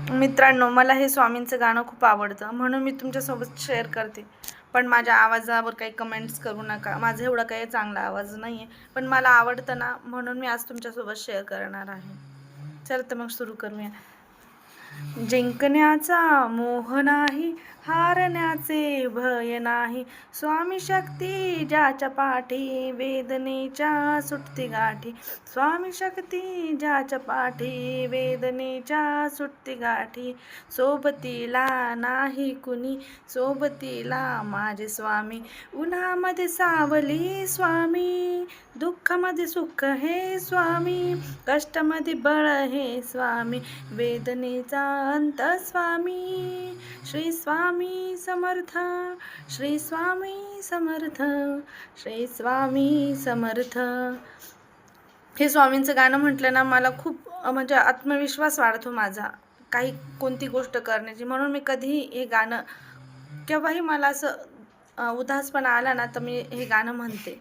मित्रांनो, मला हे स्वामींचं गाणं खूप आवडतं म्हणून मी तुमच्यासोबत शेअर करते. पण माझ्या आवाजावर काही कमेंट्स करू नका. माझा एवढा काही चांगला आवाज नाही आहे, पण मला आवडतं ना, म्हणून मी आज तुमच्यासोबत शेअर करणार आहे. चल तर मग सुरू करूया. जिंकण्याचा मोह नाही, हारण्याचे भय नाही. स्वामी शक्ती ज्याच्या पाठी, वेदनेच्या सुटती गाठी. स्वामी शक्ती ज्याच्या पाठी, वेदनेच्या सुटती गाठी. सोबतीला नाही कुणी, सोबतीला माझे स्वामी. उन्हामध्ये सावली स्वामी, दुःखामध्ये सुख हे स्वामी, कष्टामध्ये बळ हे स्वामी, वेदनेचा अंत स्वामी. श्री स्वामी समर्थ, श्री स्वामी समर्थ, श्री स्वामी समर्थ. हे स्वामींचं गाणं म्हटलं ना, मला खूप म्हणजे आत्मविश्वास वाढतो माझा काही कोणती गोष्ट करण्याची. म्हणून मी कधीही हे गाणं केव्हाही मला असं उदासपणा आला ना, तर मी हे गाणं म्हणते.